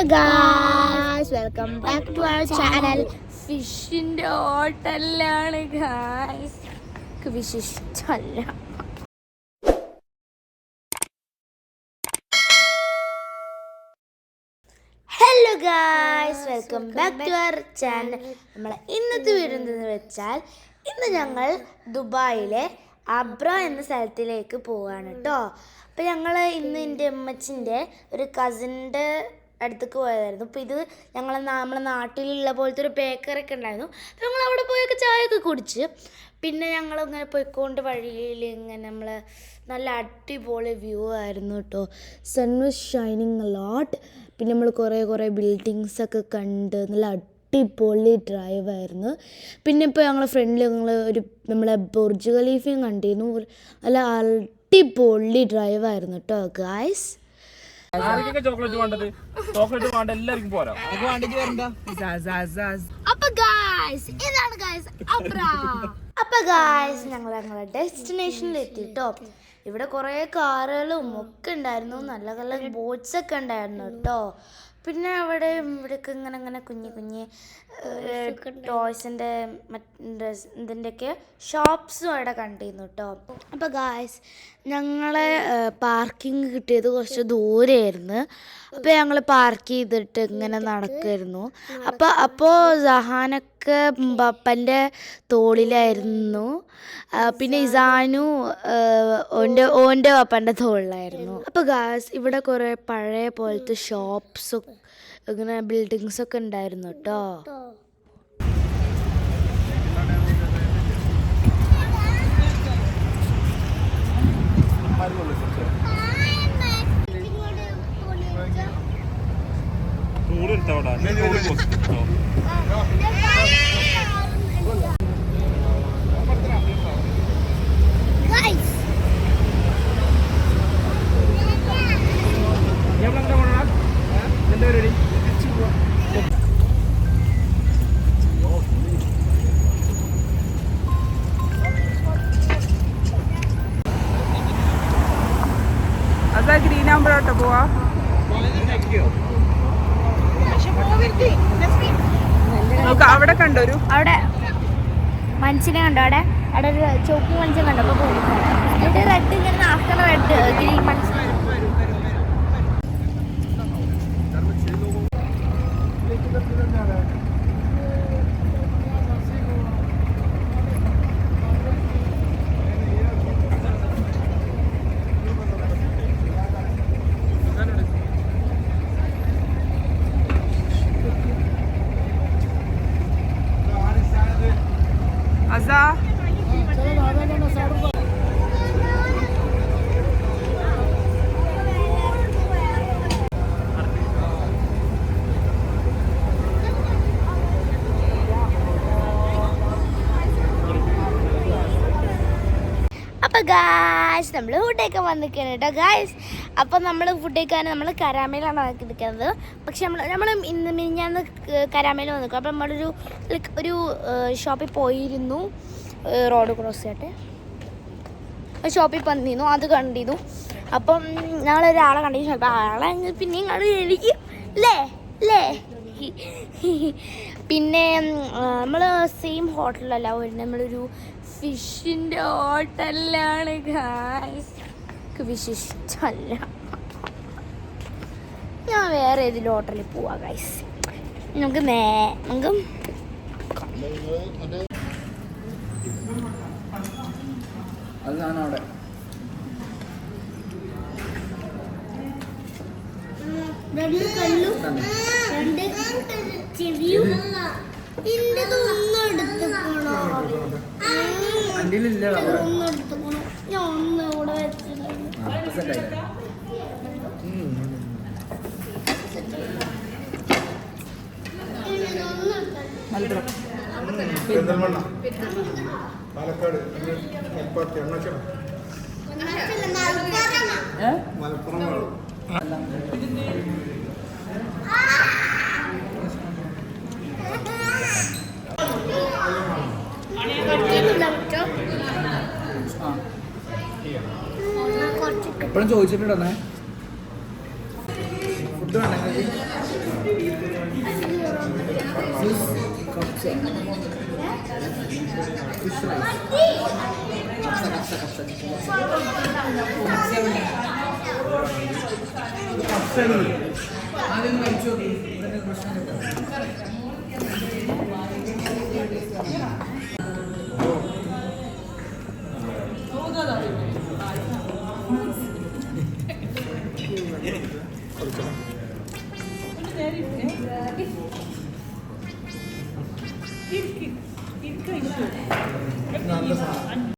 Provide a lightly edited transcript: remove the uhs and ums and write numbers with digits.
guys, welcome back to our channel. ഫിഷിന്റെ ഹോട്ടലിലാണ് guys. Fish ഇഷ്ടമല്ല. Hello guys, welcome back to our channel. നമ്മളെ ഇന്നത്തെ വീഡിയോ എന്തെന്ന് വെച്ചാൽ ഇന്ന് ഞങ്ങൾ ദുബായിലെ അബ്ര എന്ന സ്ഥലത്തിലേക്ക് പോവാണ് കേട്ടോ. അപ്പോൾ ഞങ്ങൾ ഇന്ന് എൻ്റെ അമ്മച്ചിൻ്റെ ഒരു കസിൻ്റെ അടുത്തേക്ക് പോയതായിരുന്നു. അപ്പോൾ ഇത് നമ്മളെ നാട്ടിലുള്ള പോലത്തെ ഒരു ബേക്കറൊക്കെ ഉണ്ടായിരുന്നു. അപ്പോൾ ഞങ്ങൾ അവിടെ പോയൊക്കെ ചായയൊക്കെ കുടിച്ച് പിന്നെ ഞങ്ങളിങ്ങനെ പോയിക്കൊണ്ട് വഴിയിൽ ഇങ്ങനെ നമ്മൾ നല്ല അടിപൊളി വ്യൂ ആയിരുന്നു കേട്ടോ. Sun was shining a lot. പിന്നെ നമ്മൾ കുറേ ബിൽഡിങ്സൊക്കെ കണ്ട് നല്ല അടിപൊളി ഡ്രൈവായിരുന്നു. പിന്നെ ഇപ്പോൾ ഞങ്ങളെ ഫ്രണ്ടിൽ നമ്മളെ ബുർജ് ഖലീഫയും കണ്ടിരുന്നു. നല്ല അടിപൊളി ഡ്രൈവായിരുന്നു കേട്ടോ ഗായ്സ്. അപ്പൊ ഗായ്സ് ഞങ്ങളെ ഡെസ്റ്റിനേഷനിൽ എത്തി കേട്ടോ. ഇവിടെ കുറേ കാറുകളും ഒക്കെ ഉണ്ടായിരുന്നു, നല്ല നല്ല ബോട്ട്സ് ഒക്കെ ഉണ്ടായിരുന്നു കേട്ടോ. പിന്നെ ഇവിടേക്ക് ഇങ്ങനെ കുഞ്ഞി ടോയ്സിൻ്റെ ഇതിൻ്റെയൊക്കെ ഷോപ്സും അവിടെ കണ്ടിരുന്നു കേട്ടോ. അപ്പോൾ ഗായ്സ് ഞങ്ങളെ പാർക്കിംഗ് കിട്ടിയത് കുറച്ച് ദൂരെയായിരുന്നു. അപ്പോൾ ഞങ്ങൾ പാർക്ക് ചെയ്തിട്ട് ഇങ്ങനെ നടക്കുമായിരുന്നു. അപ്പോൾ സഹാനൊക്കെ പപ്പൻ്റെ തോളിലായിരുന്നു, പിന്നെ ഇസാനു ഓൻ്റെ പപ്പൻ്റെ തോളിലായിരുന്നു. അപ്പോൾ ഗായ്സ് ഇവിടെ കുറേ പഴയ പോലത്തെ ഷോപ്സും ഇങ്ങനെ ബിൽഡിങ്സൊക്കെ ഉണ്ടായിരുന്നു കേട്ടോ. ഗ്രീൻ ആകുമ്പോഴോട്ടോ പോവാ. അവിടെ കണ്ടോ അവിടെ മനുഷ്യനെ കണ്ടോ? അവിടെ ഒരു ചുവപ്പ് മനുഷ്യൻ കണ്ടോ? അപ്പോൾ പോകും റെഡ് ഇങ്ങനെ ആക്കണ റെഡ് ഗ്രീൻ മനുഷ്യൻ. അപ്പോൾ ഗായ്സ് നമ്മൾ ഫുഡ് കഴിക്കാൻ വന്നിരിക്കുകയാണ് കേട്ടോ ഗായ്സ്. അപ്പോൾ നമ്മൾ ഫുഡ് കഴിക്കാൻ നമ്മൾ കരാമയിലാണ് നിൽക്കുന്നത്. പക്ഷെ നമ്മൾ ഇന്ന് മിനിഞ്ഞാന്ന് കരാമയിൽ വന്നിരിക്കും. അപ്പോൾ ഒരു ഷോപ്പിൽ പോയിരുന്നു, റോഡ് ക്രോസ് ചെയ്തിട്ട് ഷോപ്പിൽ വന്നിരുന്നു, അത് കണ്ടിരുന്നു. അപ്പം ഞങ്ങളൊരാളെ കണ്ടിരുന്നു. ചിലപ്പോൾ ആളെ പിന്നെയും കാണുമായിരിക്കും അല്ലേ. പിന്നെ നമ്മൾ സെയിം ഹോട്ടലല്ല വരുന്നത്, നമ്മളൊരു ഫിഷിൻ്റെ ഹോട്ടലിലാണ് ഗായ്സ്. ഫിഷ് ഇഷ്ടമല്ല. ഞാൻ വേറെ ഏതെങ്കിലും ഹോട്ടലിൽ പോവാം ഗായ്സ്. നമുക്ക് പാലക്കാട് മലപ്പുറം എപ്പോഴും ചോദിച്ചിട്ടുണ്ടോ ഫുഡ് വേണ്ടെങ്കിൽ നല്ല സാധനം